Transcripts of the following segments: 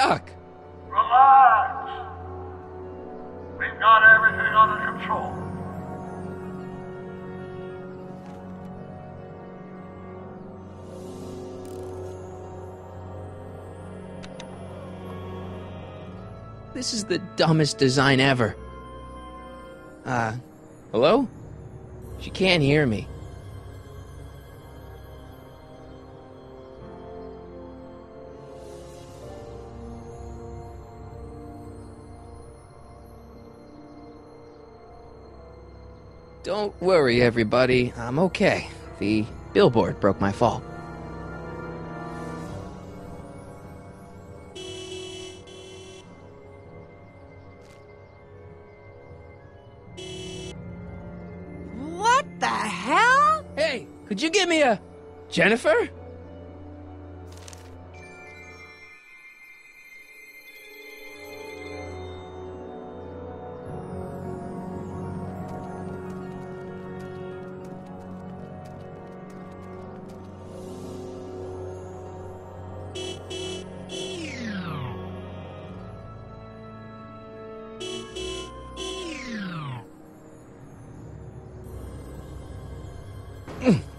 stuck. Relax. We've got everything under control. This is the dumbest design ever. Hello? She can't hear me. Don't worry, everybody. I'm okay. The billboard broke my fall. What the hell? Hey, could you give me a... Jennifer?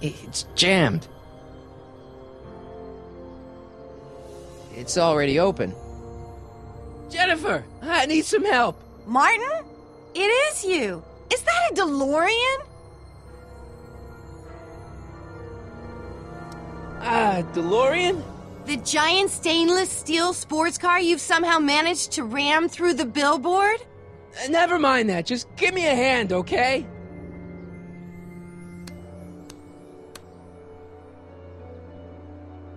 It's jammed. It's already open. Jennifer, I need some help. Martin? It is you. Is that a DeLorean? DeLorean? The giant stainless steel sports car you've somehow managed to ram through the billboard? Never mind that. Just give me a hand, okay?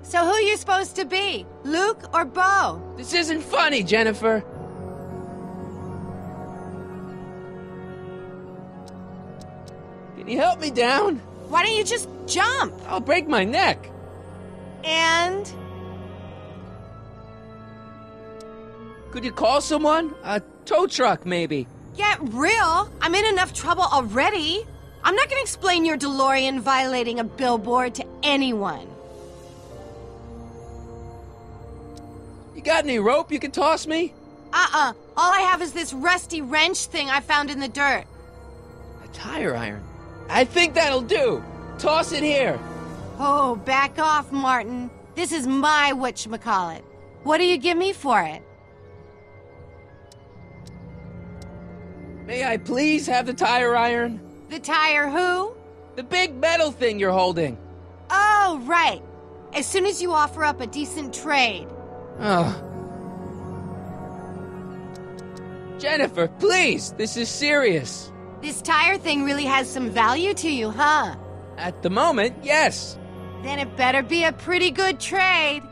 So who you supposed to be? Luke or Bo? This isn't funny, Jennifer. Can you help me down? Why don't you just jump? I'll break my neck. And? Could you call someone? A tow truck, maybe. Get real. I'm in enough trouble already. I'm not gonna explain your DeLorean violating a billboard to anyone. You got any rope you can toss me? All I have is this rusty wrench thing I found in the dirt. A tire iron. I think that'll do. Toss it here. Oh, back off, Martin. This is my whatchamacallit. What do you give me for it? May I please have the tire iron? The tire who? The big metal thing you're holding. Oh, right. As soon as you offer up a decent trade. Oh. Jennifer, please, this is serious. This tire thing really has some value to you, huh? At the moment, yes. Then it better be a pretty good trade.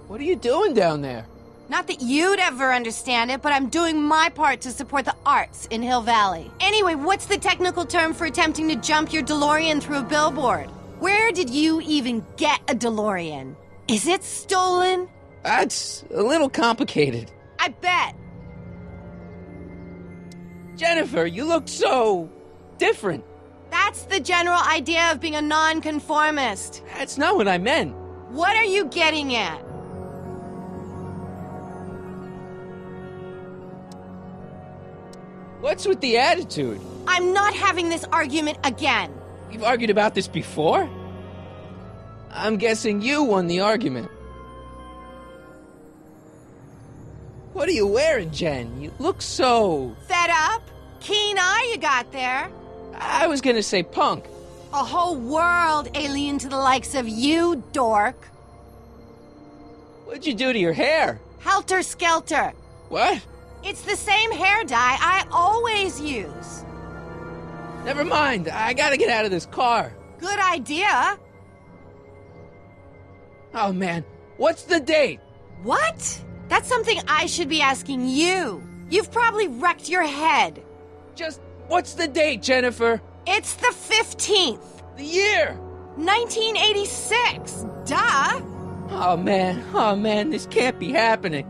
What are you doing down there? Not that you'd ever understand it, but I'm doing my part to support the arts in Hill Valley. Anyway, what's the technical term for attempting to jump your DeLorean through a billboard? Where did you even get a DeLorean? Is it stolen? That's a little complicated. I bet. Jennifer, you look so... different. That's the general idea of being a nonconformist. That's not what I meant. What are you getting at? What's with the attitude? I'm not having this argument again. We've argued about this before? I'm guessing you won the argument. What are you wearing, Jen? You look so... Fed up? Keen eye you got there. I was gonna say punk. A whole world alien to the likes of you, dork. What'd you do to your hair? Helter skelter. What? It's the same hair dye I always use. Never mind. I gotta get out of this car. Good idea. Oh, man. What's the date? What? That's something I should be asking you. You've probably wrecked your head. Just, what's the date, Jennifer? It's the 15th. The year? 1986. Duh. Oh, man. This can't be happening.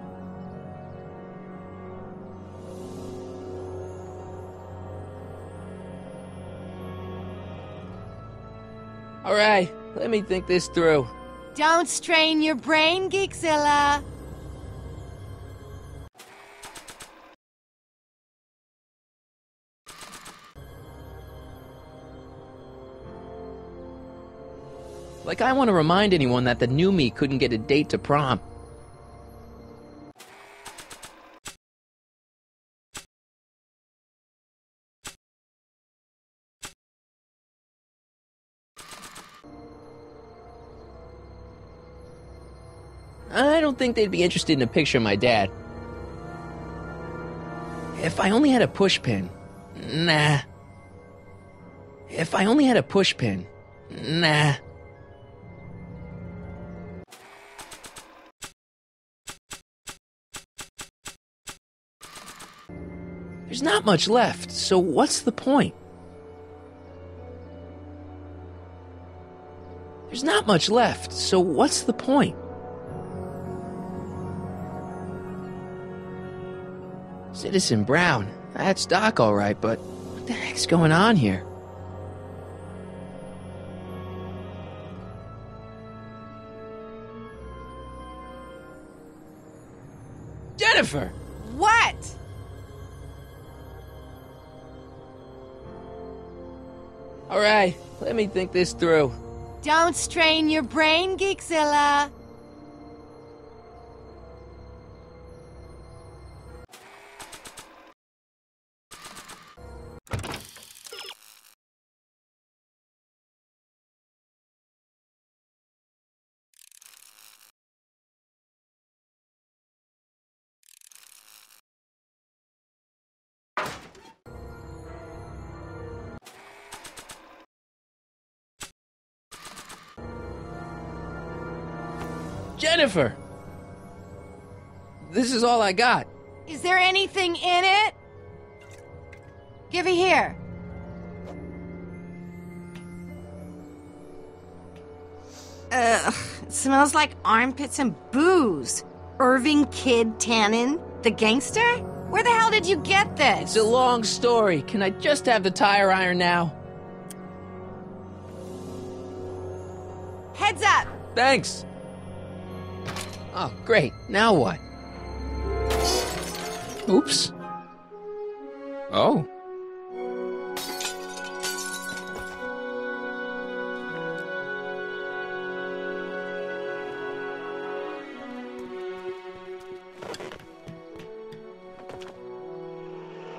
Alright, let me think this through. Don't strain your brain, Geekzilla. Like I want to remind anyone that the new me couldn't get a date to prom. I don't think they'd be interested in a picture of my dad. If I only had a pushpin. Nah. If I only had a pushpin. Nah. There's not much left, so what's the point? There's not much left, so what's the point? Citizen Brown, that's Doc all right, but what the heck's going on here? Jennifer! What? Alright, let me think this through. Don't strain your brain, Geekzilla. Jennifer! This is all I got. Is there anything in it? Give it here. Ugh, it smells like armpits and booze. Irving Kid Tannen, the gangster? Where the hell did you get this? It's a long story. Can I just have the tire iron now? Heads up! Thanks. Oh, great. Now what? Oops. Oh.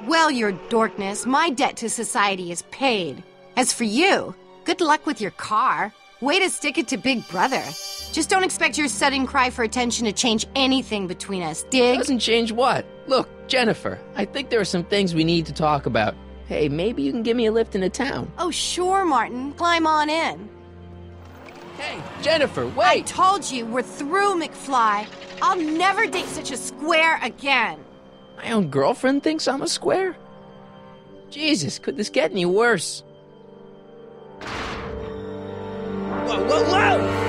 Well, your dorkness, my debt to society is paid. As for you, good luck with your car. Way to stick it to Big Brother. Just don't expect your sudden cry for attention to change anything between us, dig? Doesn't change what? Look, Jennifer, I think there are some things we need to talk about. Hey, maybe you can give me a lift into town. Oh, sure, Martin. Climb on in. Hey, Jennifer, I wait! told you, we're through, McFly. I'll never date such a square again. My own girlfriend thinks I'm a square? Jesus, could this get any worse? Whoa, whoa, whoa!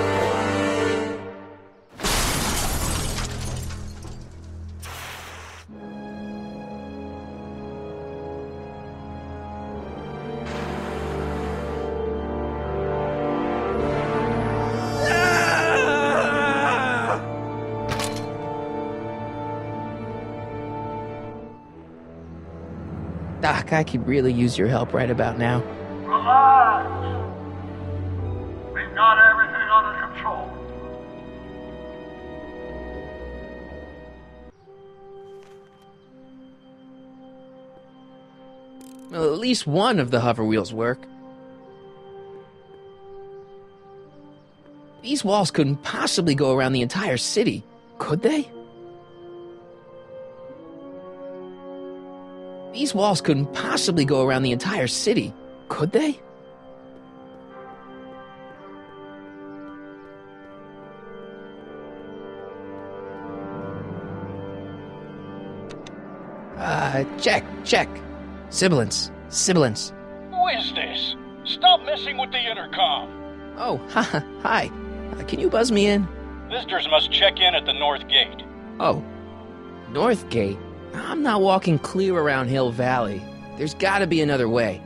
Doc, I could really use your help right about now. Relax. We've got everything under control. Well, at least one of the hover wheels work. These walls couldn't possibly go around the entire city, could they? These walls couldn't possibly go around the entire city, could they? Check. Sibilance. Who is this? Stop messing with the intercom. Oh, hi. Can you buzz me in? Visitors must check in at the north gate. Oh, North Gate? I'm not walking clear around Hill Valley. There's gotta be another way.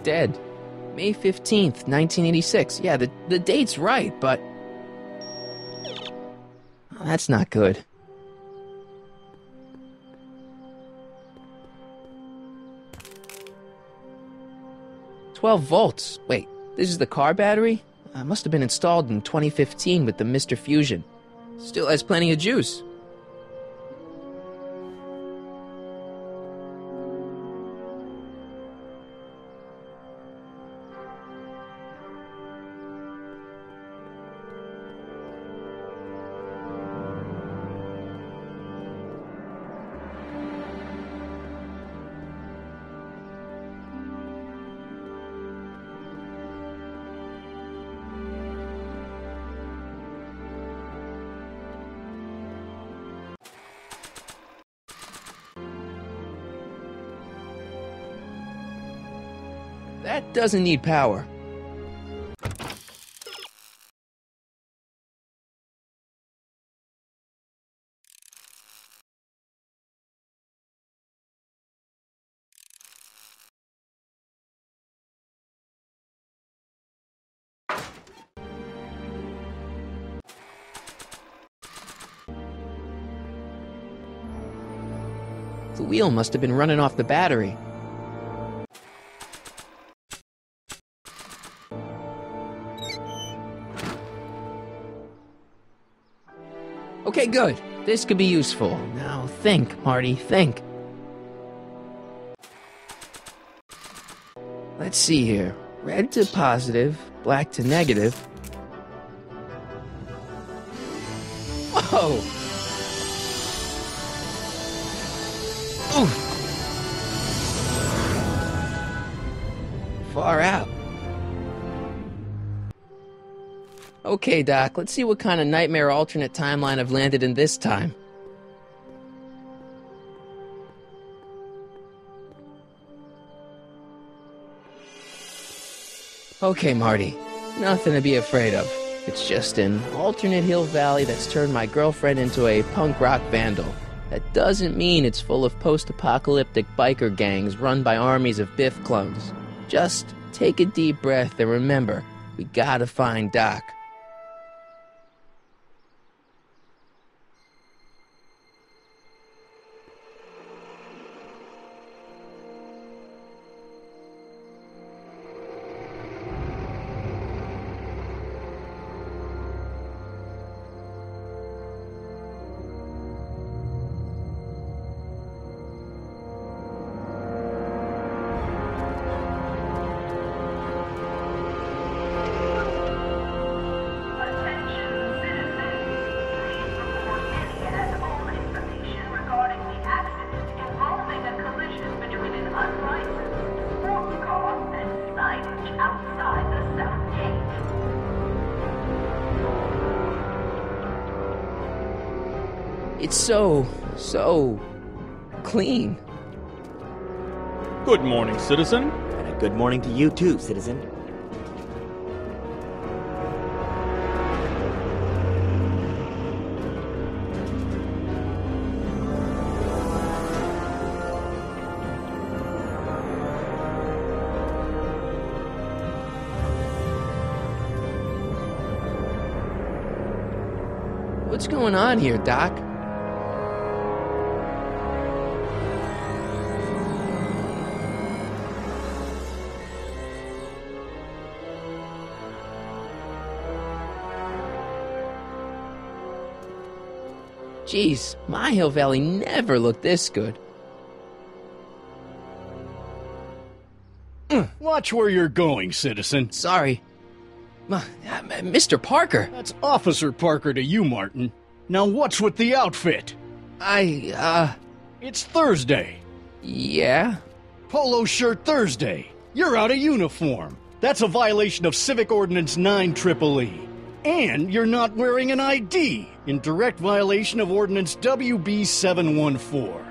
dead. May 15th, 1986. Yeah, the date's right, but... Oh, that's not good. "12 volts. Wait, this is the car battery? Must have been installed in 2015 with the Mr. Fusion. Still has plenty of juice." That doesn't need power. The wheel must have been running off the battery. Okay, good. This could be useful. Now think, Marty, think. Let's see here. Red to positive, black to negative. Whoa! Oof! Far out. Okay, Doc, let's see what kind of nightmare alternate timeline I've landed in this time. Okay, Marty, nothing to be afraid of. It's just an alternate Hill Valley that's turned my girlfriend into a punk rock vandal. That doesn't mean it's full of post-apocalyptic biker gangs run by armies of Biff clones. Just take a deep breath and remember, we gotta find Doc. It's so clean. Good morning, citizen. And a good morning to you too, citizen. What's going on here, Doc? Jeez, my Hill Valley never looked this good. Watch where you're going, citizen. Sorry. Mr. Parker. That's Officer Parker to you, Martin. Now what's with the outfit? It's Thursday. Yeah? Polo shirt Thursday. You're out of uniform. That's a violation of Civic Ordinance 9EEE. And you're not wearing an ID, in direct violation of Ordinance WB 714.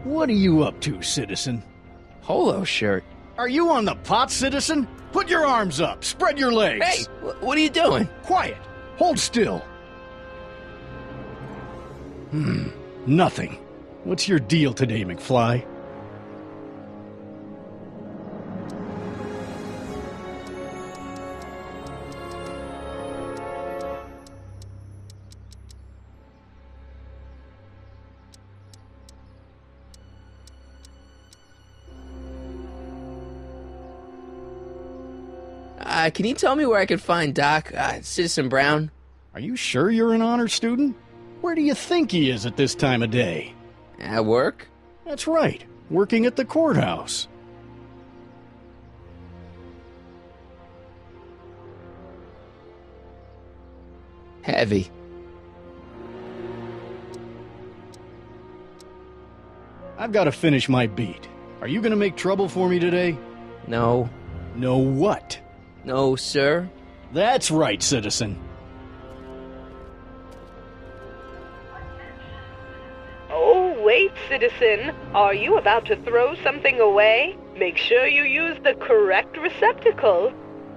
What are you up to, citizen? Polo shirt. Are you on the pot, citizen? Put your arms up. Spread your legs. Hey, what are you doing? Quiet. Hold still. Nothing. What's your deal today, McFly? Can you tell me where I can find Doc, Citizen Brown? Are you sure you're an honor student? Where do you think he is at this time of day? At work? That's right, working at the courthouse. Heavy. I've got to finish my beat. Are you going to make trouble for me today? No. No what? No, sir. That's right, citizen. Oh, wait, citizen. Are you about to throw something away? Make sure you use the correct receptacle.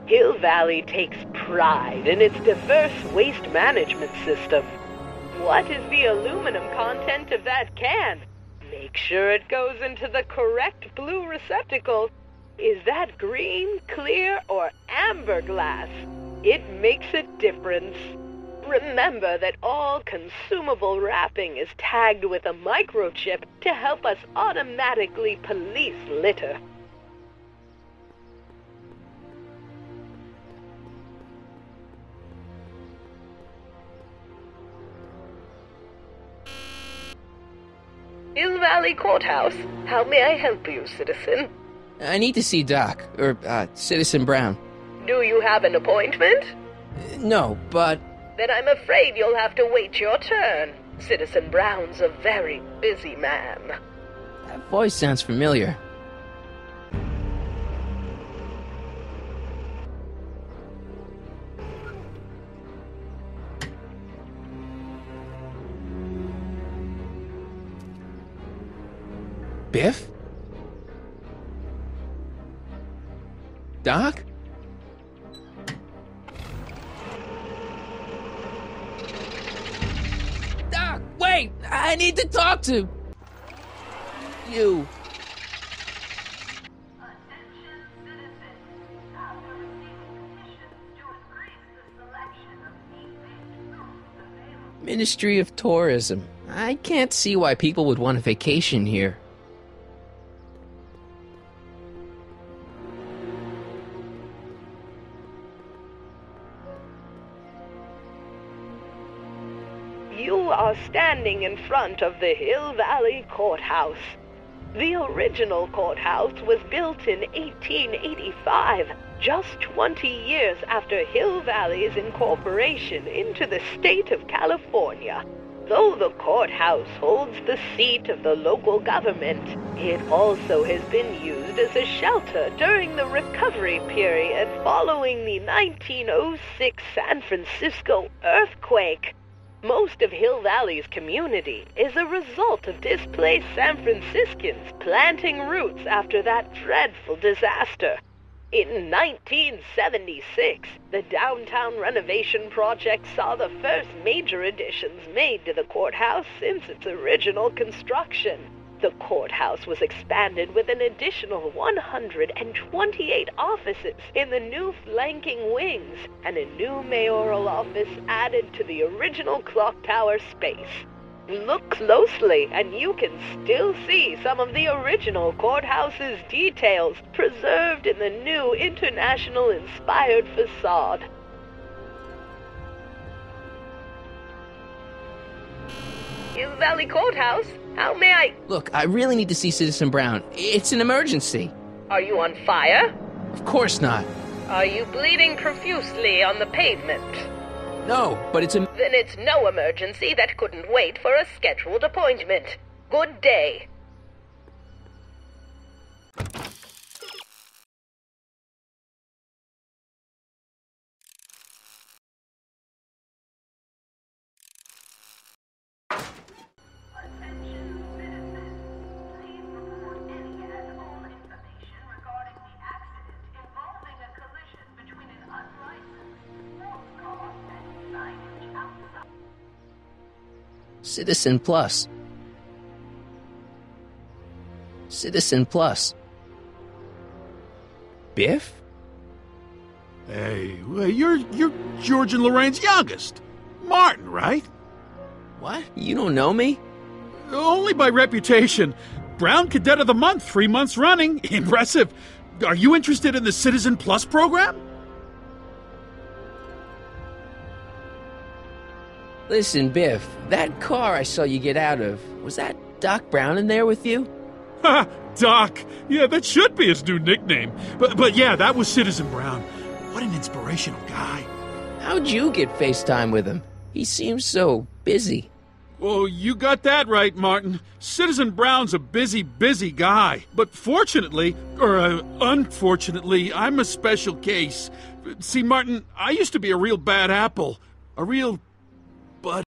Hill Valley takes pride in its diverse waste management system. What is the aluminum content of that can? Make sure it goes into the correct blue receptacle. Is that green, clear, or amber glass? It makes a difference. Remember that all consumable wrapping is tagged with a microchip to help us automatically police litter. Hill Valley Courthouse. How may I help you, citizen? I need to see Doc, or, Citizen Brown. Do you have an appointment? No, but... Then I'm afraid you'll have to wait your turn. Citizen Brown's a very busy man. That voice sounds familiar. Biff? Doc? Doc, wait! I need to talk to you. Ministry of Tourism. I can't see why people would want a vacation here. You are standing in front of the Hill Valley Courthouse. The original courthouse was built in 1885, just 20 years after Hill Valley's incorporation into the state of California. Though the courthouse holds the seat of the local government, it also has been used as a shelter during the recovery period following the 1906 San Francisco earthquake. Most of Hill Valley's community is a result of displaced San Franciscans planting roots after that dreadful disaster. In 1976, the downtown renovation project saw the first major additions made to the courthouse since its original construction. The courthouse was expanded with an additional 128 offices in the new flanking wings, and a new mayoral office added to the original clock tower space. Look closely, and you can still see some of the original courthouse's details preserved in the new international-inspired facade. Hill Valley Courthouse? How may I... Look, I really need to see Citizen Brown. It's an emergency. Are you on fire? Of course not. Are you bleeding profusely on the pavement? No, but it's a... Then it's no emergency that couldn't wait for a scheduled appointment. Good day. Citizen Plus. Citizen Plus. Biff? Hey, well, you're George and Lorraine's youngest. Martin, right? What? You don't know me? Only by reputation. Brown Cadet of the Month, 3 months running. Impressive. Are you interested in the Citizen Plus program? Listen, Biff, that car I saw you get out of, was that Doc Brown in there with you? Ha! Doc! Yeah, that should be his new nickname. But yeah, that was Citizen Brown. What an inspirational guy. How'd you get FaceTime with him? He seems so busy. Well, you got that right, Martin. Citizen Brown's a busy guy. But fortunately, or unfortunately, I'm a special case. See, Martin, I used to be a real bad apple. A real butthead.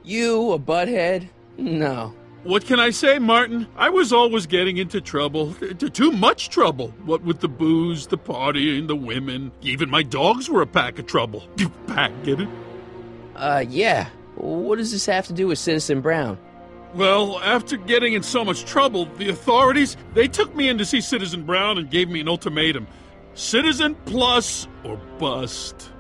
You a butthead? No. What can I say, Martin? I was always getting into trouble. Too much trouble. What with the booze, the partying, the women. Even my dogs were a pack of trouble. Pack, get it? Yeah. What does this have to do with Citizen Brown? Well, after getting in so much trouble, the authorities, they took me in to see Citizen Brown and gave me an ultimatum. Citizen plus or bust.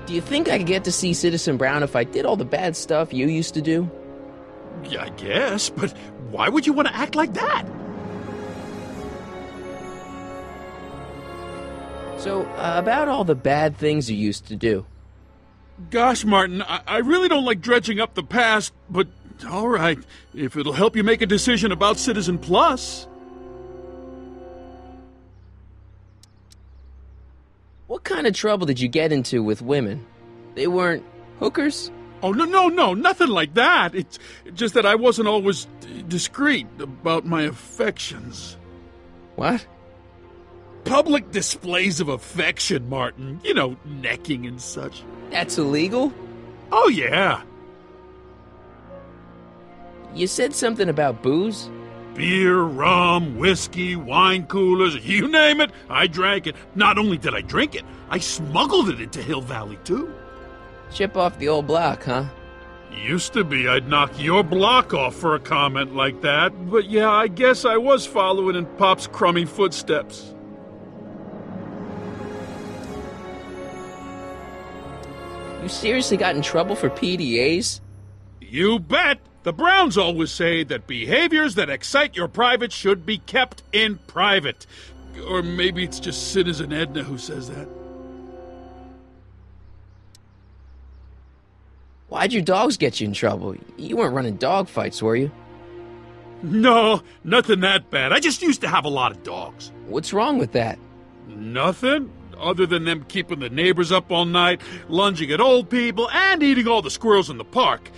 Do you think I could get to see Citizen Brown if I did all the bad stuff you used to do? Yeah, I guess, but why would you want to act like that? So, about all the bad things you used to do. Gosh, Martin, I really don't like dredging up the past, but all right, if it'll help you make a decision about Citizen Plus. What kind of trouble did you get into with women? They weren't hookers? Oh, no, nothing like that. It's just that I wasn't always discreet about my affections. What? Public displays of affection, Martin. You know, necking and such. That's illegal? Oh, yeah. You said something about booze? Beer, rum, whiskey, wine coolers, you name it, I drank it. Not only did I drink it, I smuggled it into Hill Valley, too. Chip off the old block, huh? Used to be I'd knock your block off for a comment like that, but yeah, I guess I was following in Pop's crummy footsteps. You seriously got in trouble for PDAs? You bet! The Browns always say that behaviors that excite your private should be kept in private. Or maybe it's just Citizen Edna who says that. Why'd your dogs get you in trouble? You weren't running dog fights, were you? No, nothing that bad. I just used to have a lot of dogs. What's wrong with that? Nothing, other than them keeping the neighbors up all night, lunging at old people, and eating all the squirrels in the park.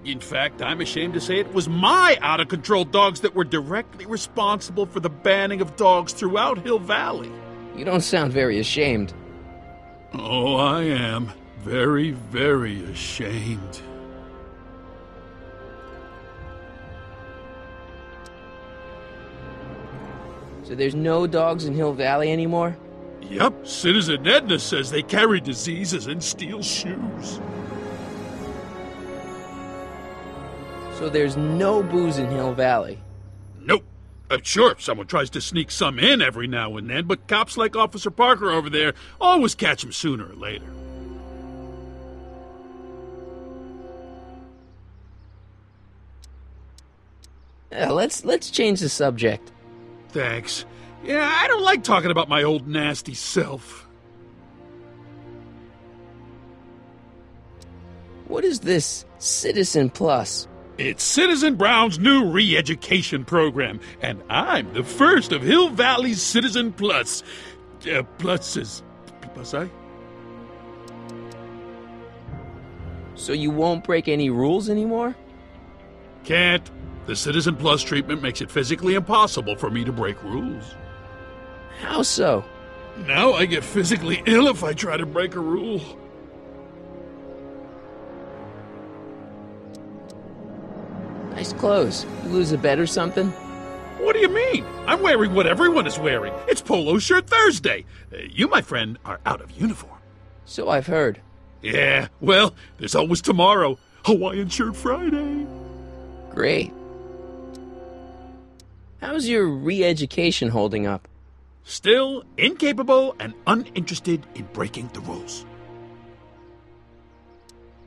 In fact, I'm ashamed to say it was my out-of-control dogs that were directly responsible for the banning of dogs throughout Hill Valley. You don't sound very ashamed. Oh, I am. Very, very ashamed. So there's no dogs in Hill Valley anymore? Yep, Citizen Edna says they carry diseases and steal shoes. So there's no booze in Hill Valley? Nope. Sure, someone tries to sneak some in every now and then, but cops like Officer Parker over there always catch him sooner or later. Let's change the subject. Thanks. Yeah, I don't like talking about my old nasty self. What is this Citizen Plus? It's Citizen Brown's new re-education program, and I'm the first of Hill Valley's Citizen Plus. Plus is... Plus I? So you won't break any rules anymore? Can't. The Citizen Plus treatment makes it physically impossible for me to break rules. How so? Now I get physically ill if I try to break a rule. Nice clothes. You lose a bet or something? What do you mean? I'm wearing what everyone is wearing. It's Polo Shirt Thursday. You, my friend, are out of uniform. So I've heard. Yeah, well, there's always tomorrow. Hawaiian Shirt Friday. Great. How's your re-education holding up? Still incapable and uninterested in breaking the rules.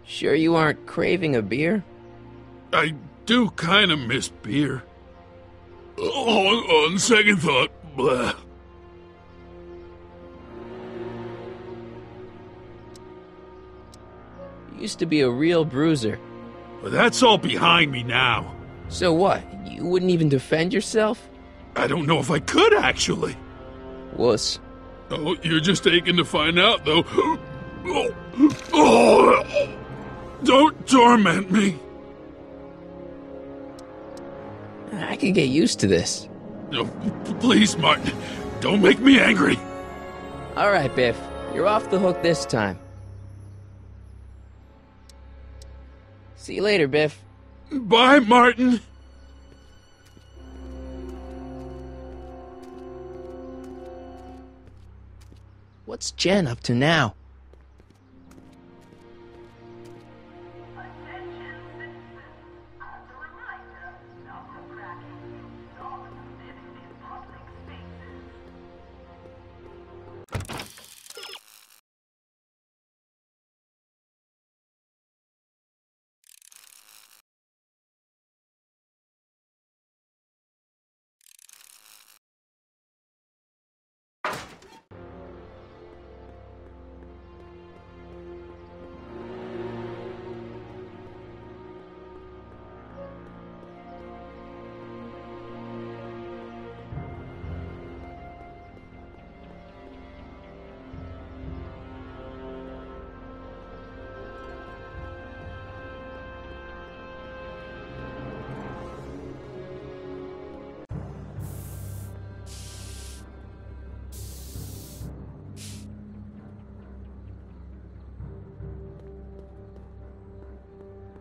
Sure you aren't craving a beer? I do kind of miss beer. On second thought, blah. Used to be a real bruiser. But that's all behind me now. So what? You wouldn't even defend yourself? I don't know if I could, actually. Wuss. Oh, you're just aching to find out, though. Don't torment me. I could get used to this. No, please, Martin. Don't make me angry. All right, Biff. You're off the hook this time. See you later, Biff. Bye, Martin. What's Jen up to now?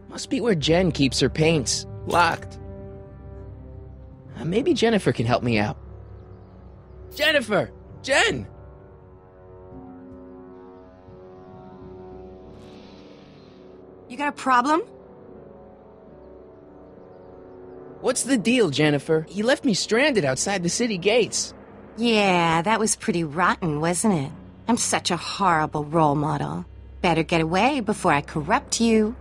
Must be where Jen keeps her paints. Locked. Maybe Jennifer can help me out. Jennifer! Jen! You got a problem? What's the deal, Jennifer? He left me stranded outside the city gates. Yeah, that was pretty rotten, wasn't it? I'm such a horrible role model. Better get away before I corrupt you.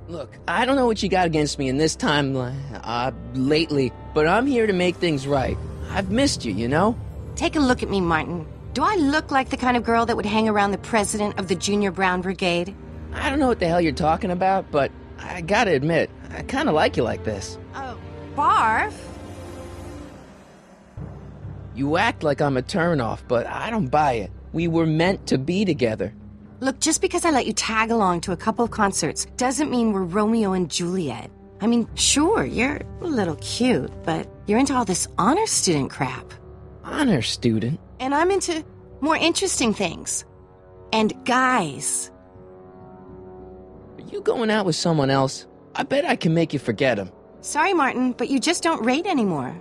Look, I don't know what you got against me in this time, lately, but I'm here to make things right. I've missed you, you know? Take a look at me, Martin. Do I look like the kind of girl that would hang around the president of the Junior Brown Brigade? I don't know what the hell you're talking about, but I gotta admit, I kinda like you like this. Oh, barf? You act like I'm a turnoff, but I don't buy it. We were meant to be together. Look, just because I let you tag along to a couple of concerts doesn't mean we're Romeo and Juliet. I mean, sure, you're a little cute, but you're into all this honor student crap. Honor student? And I'm into more interesting things. And guys. Are you going out with someone else? I bet I can make you forget him. Sorry, Martin, but you just don't rate anymore.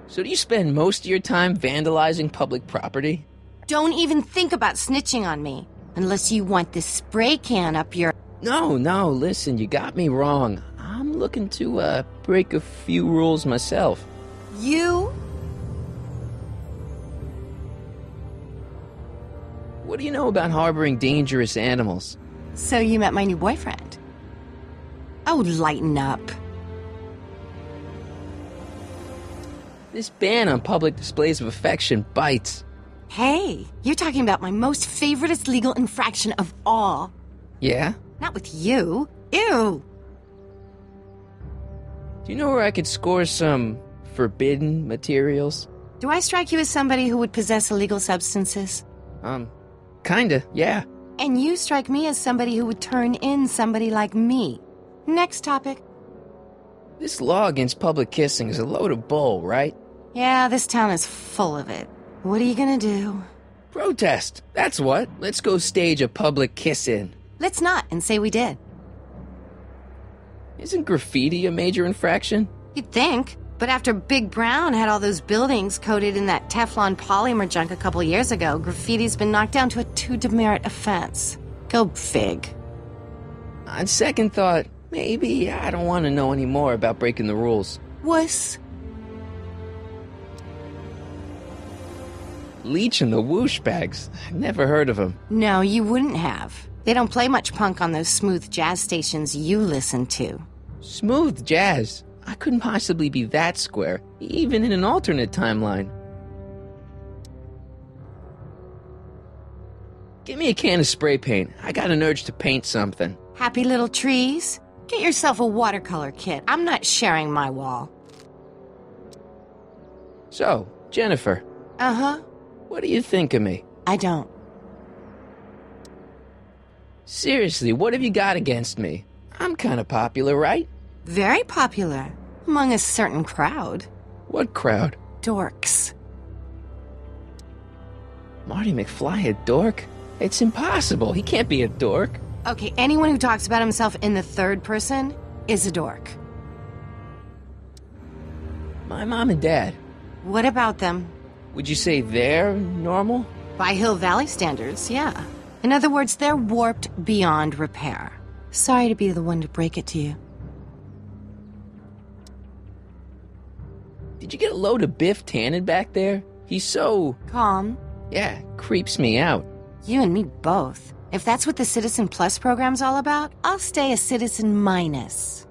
So do you spend most of your time vandalizing public property? Don't even think about snitching on me, unless you want this spray can up your... No, listen, you got me wrong. I'm looking to, break a few rules myself. You? What do you know about harboring dangerous animals? So you met my new boyfriend. Oh, lighten up. This ban on public displays of affection bites. Hey, you're talking about my most favoriteest legal infraction of all. Yeah? Not with you. Ew. Do you know where I could score some forbidden materials? Do I strike you as somebody who would possess illegal substances? Kinda, yeah. And you strike me as somebody who would turn in somebody like me. Next topic. This law against public kissing is a load of bull, right? Yeah, this town is full of it. What are you gonna do? Protest! That's what. Let's go stage a public kiss-in. Let's not, and say we did. Isn't graffiti a major infraction? You'd think. But after Big Brown had all those buildings coated in that Teflon polymer junk a couple years ago, graffiti's been knocked down to a 2 demerit offense. Go fig. On second thought, maybe I don't want to know any more about breaking the rules. Wuss. Leech and the Whoosh Bags. I've never heard of them. No, you wouldn't have. They don't play much punk on those smooth jazz stations you listen to. Smooth jazz? I couldn't possibly be that square, even in an alternate timeline. Give me a can of spray paint. I got an urge to paint something. Happy little trees? Get yourself a watercolor kit. I'm not sharing my wall. So, Jennifer. Uh-huh. What do you think of me? I don't. Seriously, what have you got against me? I'm kind of popular, right? Very popular. Among a certain crowd. What crowd? Dorks. Marty McFly a dork? It's impossible. He can't be a dork. Okay, anyone who talks about himself in the third person is a dork. My mom and dad. What about them? Would you say they're normal? By Hill Valley standards, yeah. In other words, they're warped beyond repair. Sorry to be the one to break it to you. Did you get a load of Biff Tannen back there? He's so... Calm. Yeah, creeps me out. You and me both. If that's what the Citizen Plus program's all about, I'll stay a Citizen Minus.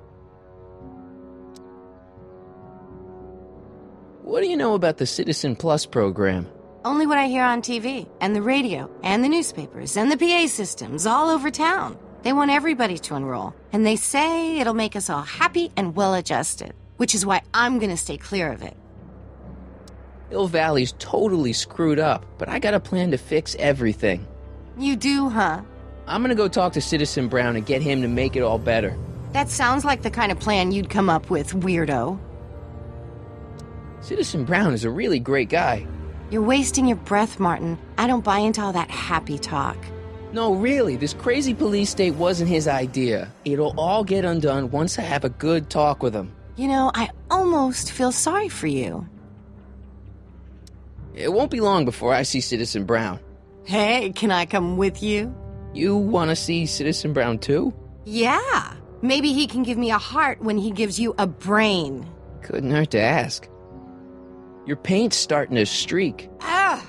What do you know about the Citizen Plus program? Only what I hear on TV, and the radio, and the newspapers, and the PA systems all over town. They want everybody to enroll, and they say it'll make us all happy and well-adjusted, which is why I'm gonna stay clear of it. Hill Valley's totally screwed up, but I got a plan to fix everything. You do, huh? I'm gonna go talk to Citizen Brown and get him to make it all better. That sounds like the kind of plan you'd come up with, weirdo. Citizen Brown is a really great guy. You're wasting your breath, Martin. I don't buy into all that happy talk. No, really, this crazy police state wasn't his idea. It'll all get undone once I have a good talk with him. You know, I almost feel sorry for you. It won't be long before I see Citizen Brown. Hey, can I come with you? You want to see Citizen Brown too? Yeah. Maybe he can give me a heart when he gives you a brain. Couldn't hurt to ask. Your paint's starting to streak. Ah!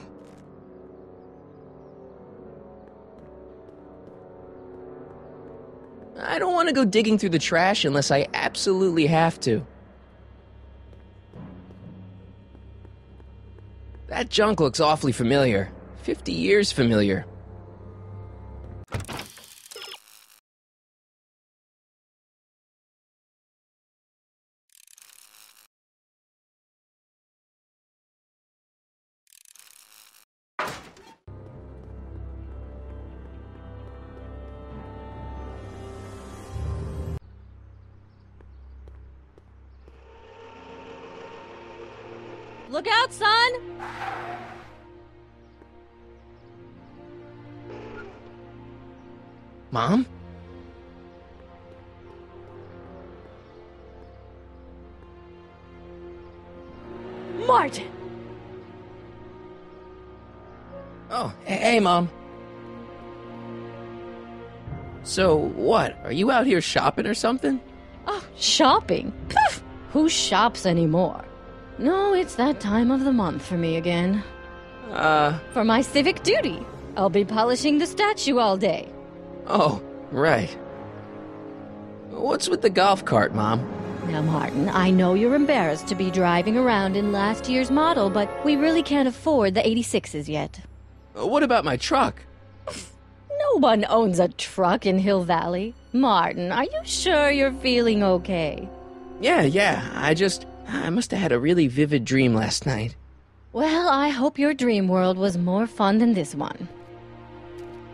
I don't want to go digging through the trash unless I absolutely have to. That junk looks awfully familiar. 50 years familiar. Look out, son! Mom? Martin! Oh, hey, Mom. So, what? Are you out here shopping or something? Oh, shopping? Poof! Who shops anymore? No, it's that time of the month for me again. For my civic duty. I'll be polishing the statue all day. Oh, right. What's with the golf cart, Mom? Now, Martin, I know you're embarrassed to be driving around in last year's model, but we really can't afford the 86s yet. What about my truck? No one owns a truck in Hill Valley. Martin, are you sure you're feeling okay? Yeah, I must have had a really vivid dream last night. Well, I hope your dream world was more fun than this one.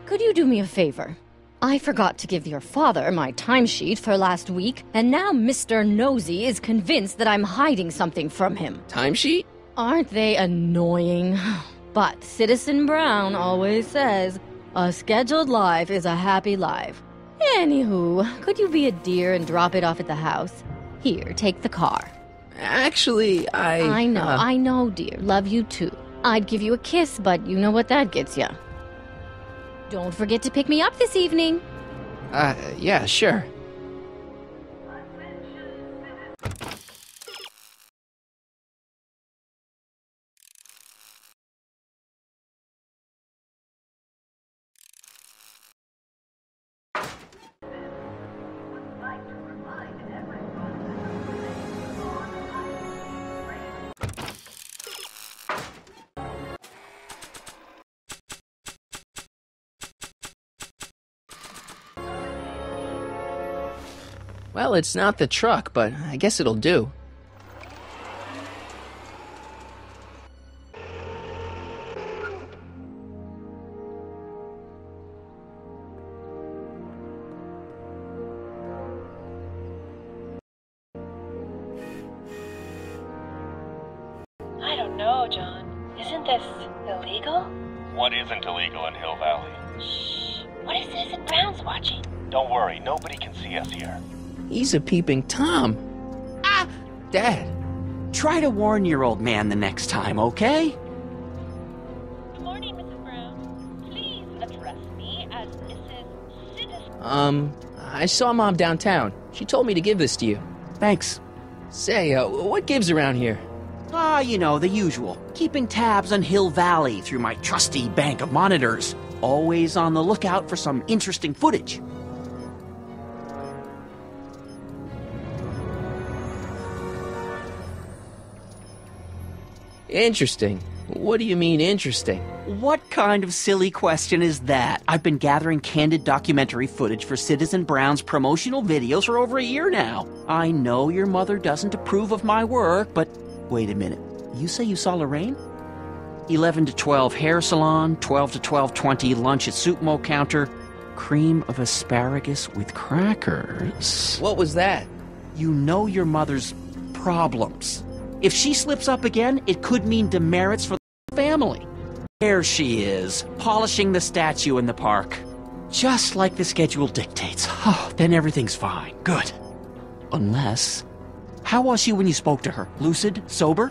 Could you do me a favor? I forgot to give your father my timesheet for last week, and now Mr. Nosy is convinced that I'm hiding something from him. Timesheet? Aren't they annoying? But Citizen Brown always says, a scheduled life is a happy life. Anywho, could you be a dear and drop it off at the house? Here, take the car. Actually, I know, dear. Love you too. I'd give you a kiss, but you know what that gets ya. Don't forget to pick me up this evening. Yeah, sure. Well, it's not the truck, but I guess it'll do. I don't know, John. Isn't this illegal? What isn't illegal in Hill Valley? Shh. What if Citizen Brown's watching? Don't worry, nobody can see us here. He's a peeping Tom. Ah! Dad. Try to warn your old man the next time, okay? Good morning, Mrs. Brown. Please address me as Mrs. Citizen. I saw Mom downtown. She told me to give this to you. Thanks. Say, what gives around here? You know, the usual. Keeping tabs on Hill Valley through my trusty bank of monitors. Always on the lookout for some interesting footage. Interesting. What do you mean, interesting? What kind of silly question is that? I've been gathering candid documentary footage for Citizen Brown's promotional videos for over a year now. I know your mother doesn't approve of my work, but wait a minute. You say you saw Lorraine? 11 to 12 hair salon, 12 to 12:20 lunch at soup mo counter, cream of asparagus with crackers. What was that? You know your mother's problems. If she slips up again, it could mean demerits for the family. There she is, polishing the statue in the park. Just like the schedule dictates. Oh, then everything's fine. Good. Unless... How was she when you spoke to her? Lucid? Sober?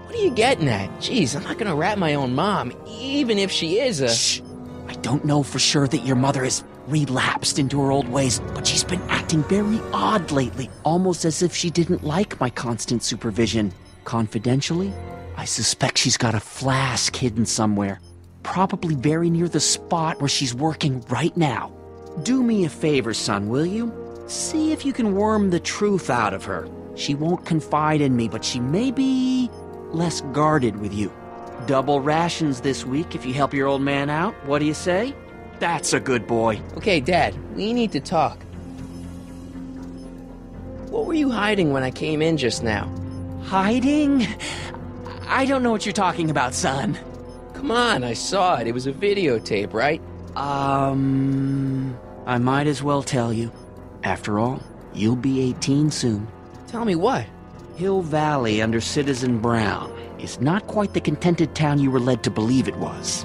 What are you getting at? Jeez, I'm not gonna rat my own mom, even if she is a... Shh! I don't know for sure that your mother has relapsed into her old ways, but she's been acting very odd lately, almost as if she didn't like my constant supervision. Confidentially, I suspect she's got a flask hidden somewhere, probably very near the spot where she's working right now. Do me a favor, son, will you? See if you can worm the truth out of her. She won't confide in me, but she may be less guarded with you. Double rations this week if you help your old man out. What do you say? That's a good boy. Okay, Dad, we need to talk. What were you hiding when I came in just now? Hiding? I don't know what you're talking about, son. Come on, I saw it. It was a videotape, right? I might as well tell you. After all, you'll be 18 soon. Tell me what? Hill Valley under Citizen Brown is not quite the contented town you were led to believe it was.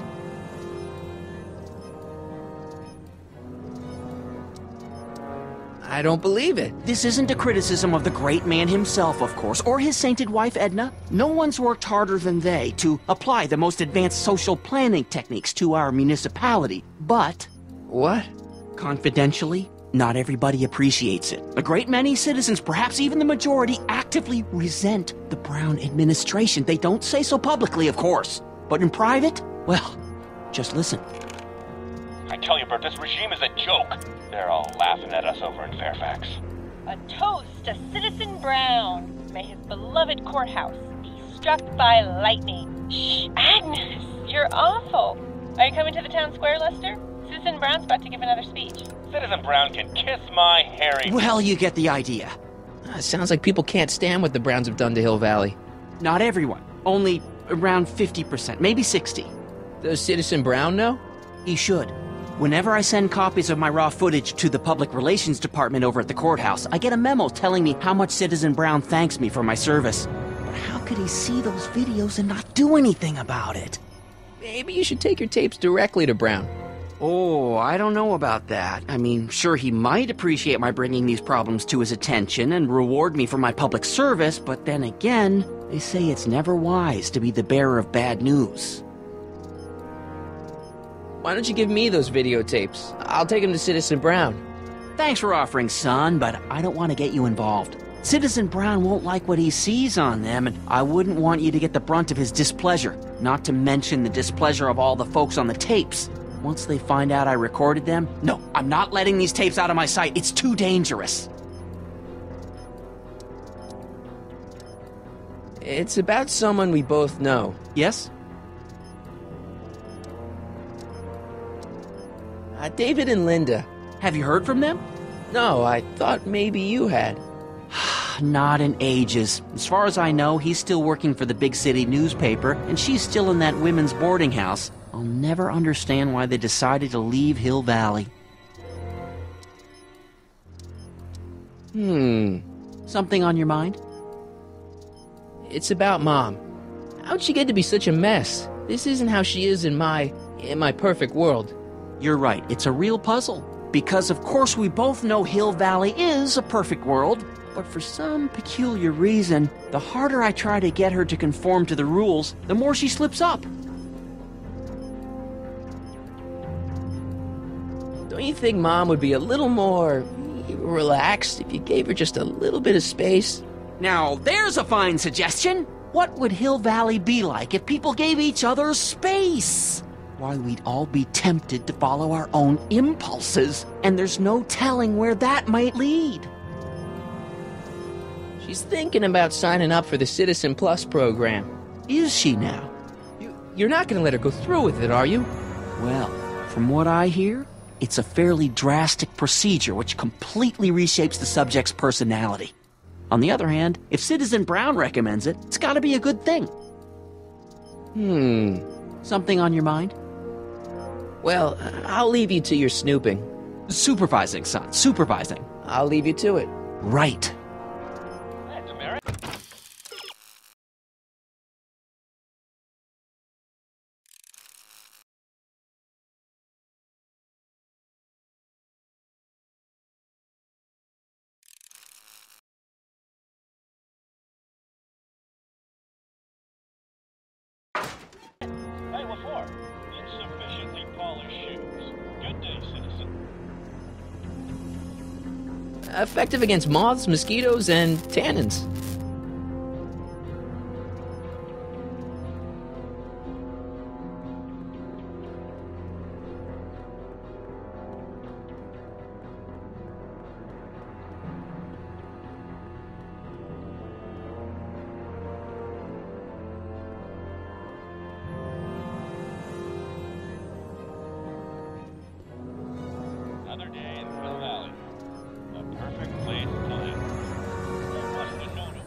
I don't believe it. This isn't a criticism of the great man himself, of course, or his sainted wife, Edna. No one's worked harder than they to apply the most advanced social planning techniques to our municipality. But... What? Confidentially, not everybody appreciates it. A great many citizens, perhaps even the majority, actively resent the Brown administration. They don't say so publicly, of course. But in private, well, just listen. I tell you, Bert, this regime is a joke. They're all laughing at us over in Fairfax. A toast to Citizen Brown. May his beloved courthouse be struck by lightning. Shh, Agnes, you're awful. Are you coming to the town square, Lester? Citizen Brown's about to give another speech. Citizen Brown can kiss my hairy... Well, you get the idea. Sounds like people can't stand what the Browns have done to Hill Valley. Not everyone. Only around 50%, maybe 60. Does Citizen Brown know? He should. Whenever I send copies of my raw footage to the Public Relations Department over at the courthouse, I get a memo telling me how much Citizen Brown thanks me for my service. But how could he see those videos and not do anything about it? Maybe you should take your tapes directly to Brown. Oh, I don't know about that. I mean, sure, he might appreciate my bringing these problems to his attention and reward me for my public service, but then again, they say it's never wise to be the bearer of bad news. Why don't you give me those videotapes? I'll take them to Citizen Brown. Thanks for offering, son, but I don't want to get you involved. Citizen Brown won't like what he sees on them, and I wouldn't want you to get the brunt of his displeasure, not to mention the displeasure of all the folks on the tapes. Once they find out I recorded them, no, I'm not letting these tapes out of my sight. It's too dangerous. It's about someone we both know. Yes? David and Linda. Have you heard from them? No, I thought maybe you had. Not in ages. As far as I know, he's still working for the big city newspaper, and she's still in that women's boarding house. I'll never understand why they decided to leave Hill Valley. Something on your mind? It's about Mom. How'd she get to be such a mess? This isn't how she is in my perfect world. You're right, it's a real puzzle. Because of course we both know Hill Valley is a perfect world, but for some peculiar reason, the harder I try to get her to conform to the rules, the more she slips up. Don't you think Mom would be a little more relaxed if you gave her just a little bit of space? Now, there's a fine suggestion. What would Hill Valley be like if people gave each other space? Why, we'd all be tempted to follow our own impulses, and there's no telling where that might lead. She's thinking about signing up for the Citizen Plus program. Is she now? You're not going to let her go through with it, are you? Well, from what I hear, it's a fairly drastic procedure which completely reshapes the subject's personality. On the other hand, if Citizen Brown recommends it, it's got to be a good thing. Something on your mind? Well, I'll leave you to your snooping. Supervising, son, supervising. I'll leave you to it. Right. Hey, what for? Insufficiently polished shoes. Good day, citizen. Effective against moths, mosquitoes, and tannins. Another day in Hill Valley. A perfect place to live. What's the no-no?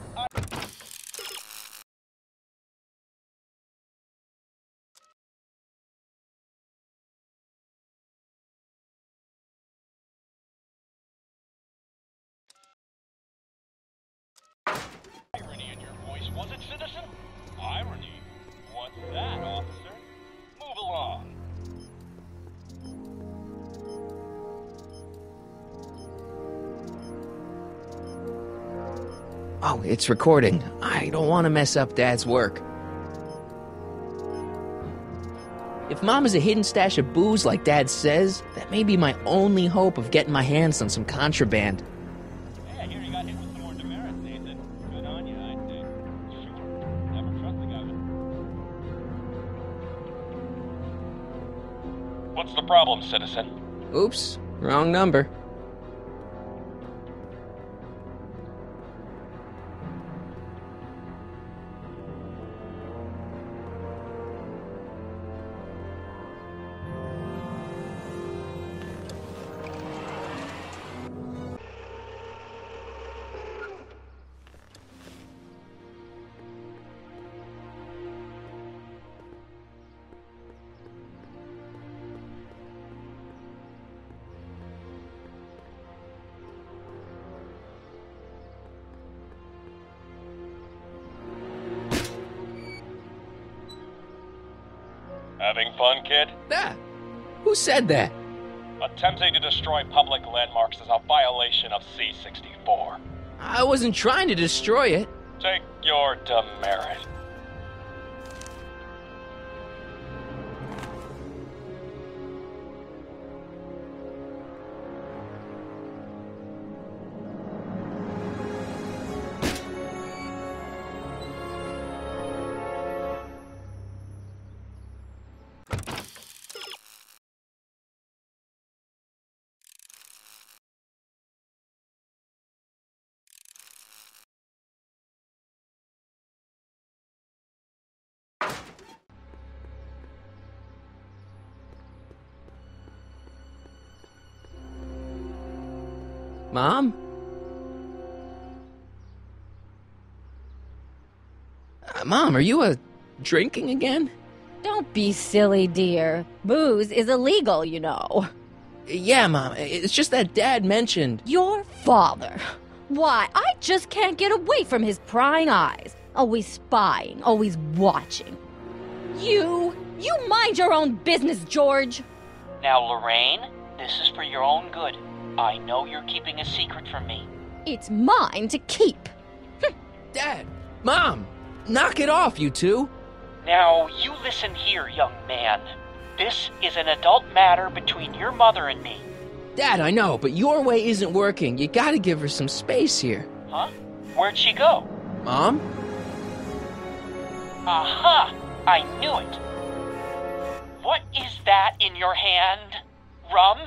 Irony in your voice, was it, citizen? Irony? What's that, officer? Move along. Oh, it's recording. I don't want to mess up Dad's work. If Mom is a hidden stash of booze like Dad says, that may be my only hope of getting my hands on some contraband. Hey, I hear you got hit with some more demerits, Nathan. Good on you, I'd say. Sure. Never trust the guy with... What's the problem, citizen? Oops, wrong number. Having fun, kid? Ah, who said that? Attempting to destroy public landmarks is a violation of C-64. I wasn't trying to destroy it. Take your demerit. Mom? Mom, are you drinking again? Don't be silly, dear. Booze is illegal, you know. Yeah, Mom. It's just that Dad mentioned... Your father. Why, I just can't get away from his prying eyes. Always spying, always watching. You mind your own business, George. Now, Lorraine, this is for your own good. I know you're keeping a secret from me. It's mine to keep. Dad! Mom! Knock it off, you two! Now, you listen here, young man. This is an adult matter between your mother and me. Dad, I know, but your way isn't working. You gotta give her some space here. Huh? Where'd she go? Mom? Aha! I knew it. What is that in your hand? Rum?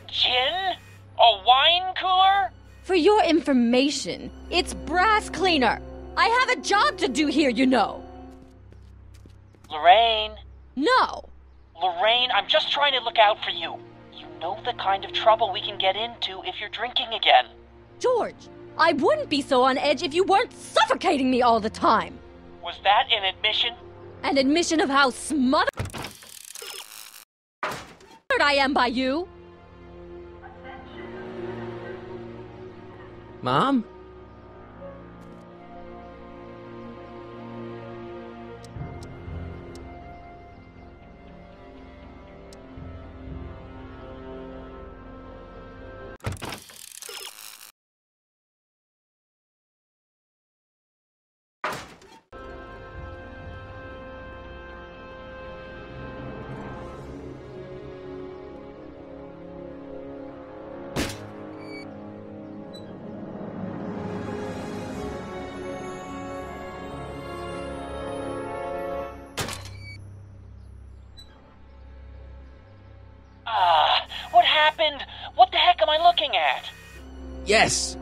Gin? A wine cooler? For your information, it's brass cleaner. I have a job to do here, you know. Lorraine. No. Lorraine, I'm just trying to look out for you. You know the kind of trouble we can get into if you're drinking again. George, I wouldn't be so on edge if you weren't suffocating me all the time. Was that an admission? An admission of how smothered I am by you. Mom? What happened? What the heck am I looking at? Yes!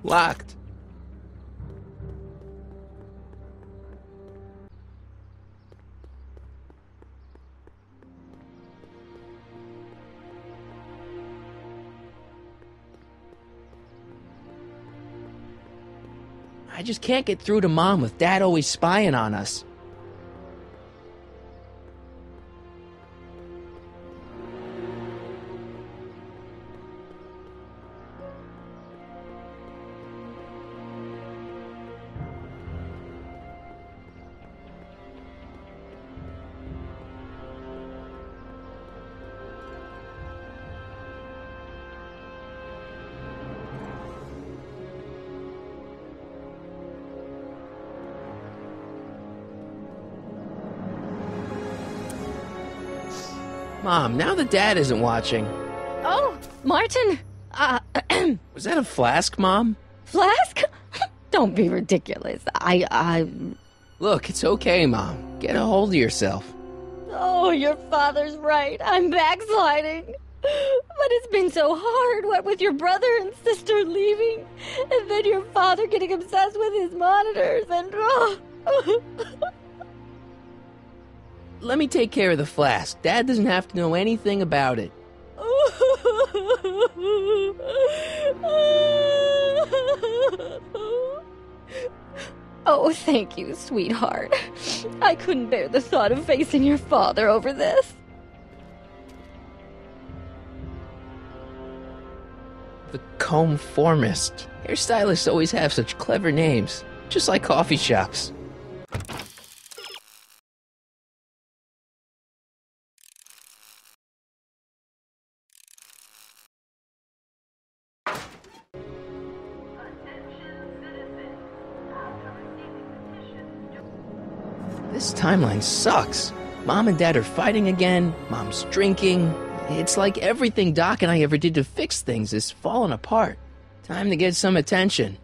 Locked. I just can't get through to Mom with Dad always spying on us. Mom, now that Dad isn't watching. Oh, Martin. Was that a flask, Mom? Flask? Don't be ridiculous. Look, it's okay, Mom. Get a hold of yourself. Oh, your father's right. I'm backsliding. But it's been so hard, what with your brother and sister leaving, and then your father getting obsessed with his monitors, and... Let me take care of the flask. Dad doesn't have to know anything about it. Oh, thank you, sweetheart. I couldn't bear the thought of facing your father over this. The Comformist. Hairstylists always have such clever names, just like coffee shops. This timeline sucks. Mom and Dad are fighting again, Mom's drinking. It's like everything Doc and I ever did to fix things is falling apart. Time to get some attention.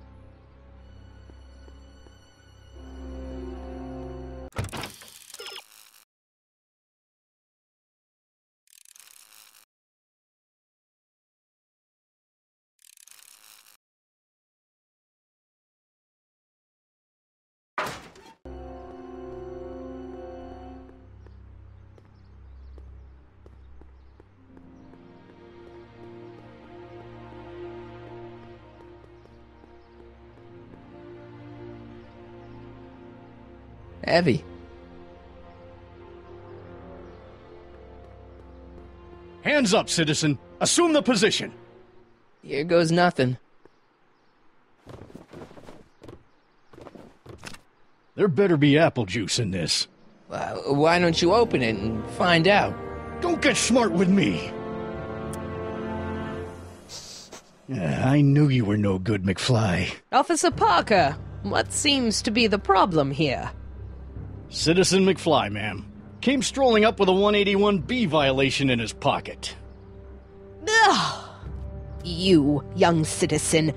Heavy. Hands up, citizen. Assume the position. Here goes nothing. There better be apple juice in this. Why don't you open it and find out? Don't get smart with me. I knew you were no good, McFly. Officer Parker, what seems to be the problem here? Citizen McFly, ma'am. Came strolling up with a 181B violation in his pocket. Ugh. You, young citizen,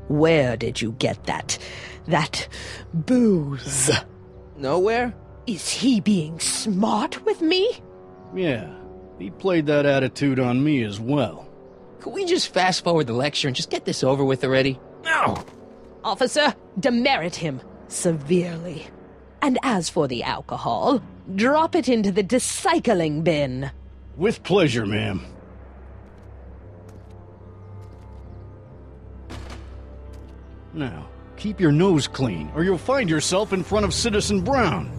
where did you get that booze? Nowhere? Is he being smart with me? Yeah, he played that attitude on me as well. Could we just fast forward the lecture and just get this over with already? No! Officer, demerit him severely. And as for the alcohol, drop it into the recycling bin. With pleasure, ma'am. Now, keep your nose clean, or you'll find yourself in front of Citizen Brown.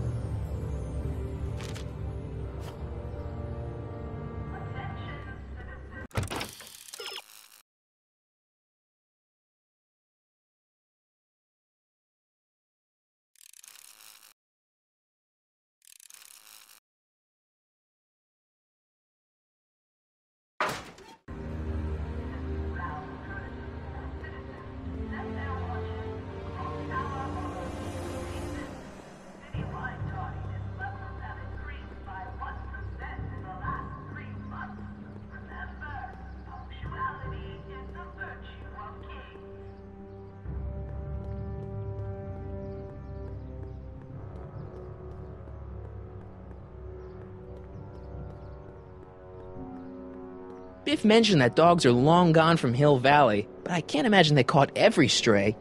Biff mentioned that dogs are long gone from Hill Valley, but I can't imagine they caught every stray.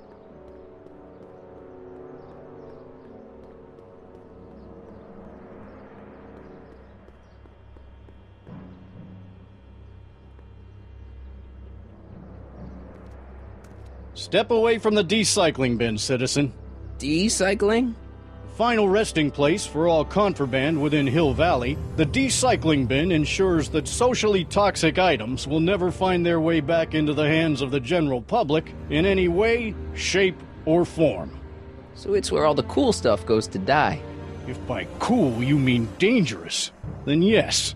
Step away from the decycling bin, citizen. Decycling? Final resting place for all contraband within Hill Valley, the decycling bin ensures that socially toxic items will never find their way back into the hands of the general public in any way, shape, or form. So it's where all the cool stuff goes to die. If by cool you mean dangerous, then yes.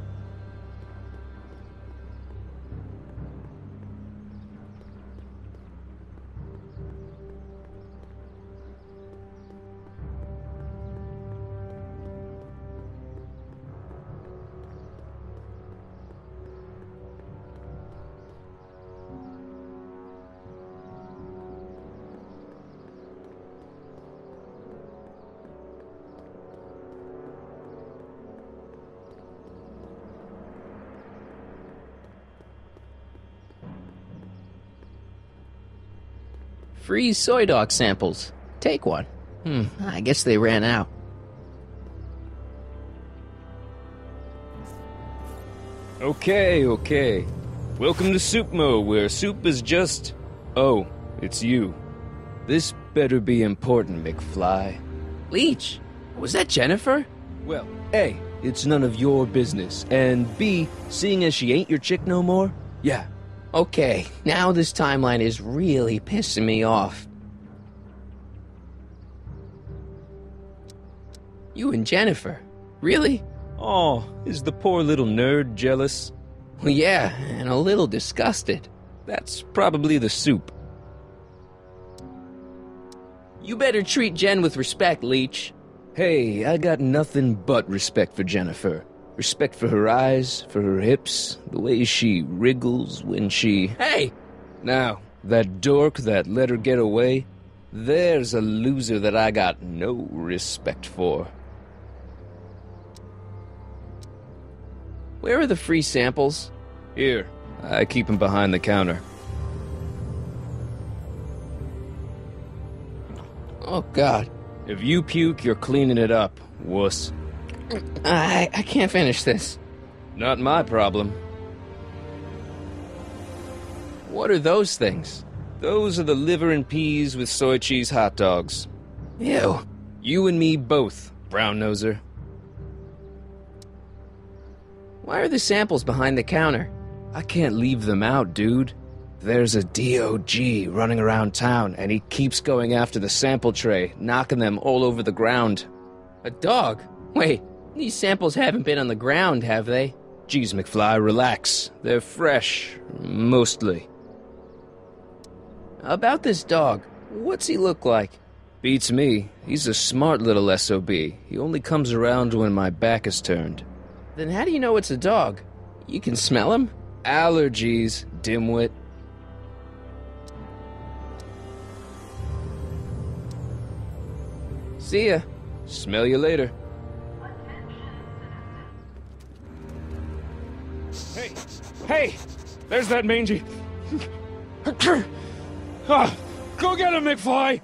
Free soy dog samples. Take one. I guess they ran out. Okay. Welcome to Soupmo, where soup is just... Oh, it's you. This better be important, McFly. Leech, was that Jennifer? Well, A, it's none of your business, and B, seeing as she ain't your chick no more, yeah. Okay, now this timeline is really pissing me off. You and Jennifer? Really? Oh, is the poor little nerd jealous? Well, yeah, and a little disgusted. That's probably the soup. You better treat Jen with respect, Leech. Hey, I got nothing but respect for Jennifer. Respect for her eyes, for her hips, the way she wriggles when she... Hey! Now, that dork that let her get away, there's a loser that I got no respect for. Where are the free samples? Here, I keep them behind the counter. Oh, God. If you puke, you're cleaning it up, wuss. I can't finish this. Not my problem. What are those things? Those are the liver and peas with soy cheese hot dogs. Ew. You and me both, brown noser. Why are the samples behind the counter? I can't leave them out, dude. There's a DOG running around town, and he keeps going after the sample tray, knocking them all over the ground. A dog? Wait, these samples haven't been on the ground, have they? Geez, McFly, relax. They're fresh, mostly. About this dog, what's he look like? Beats me. He's a smart little SOB. He only comes around when my back is turned. Then how do you know it's a dog? You can smell him? Allergies, dimwit. See ya. Smell you later. Hey! There's that mangy. Go get him, McFly!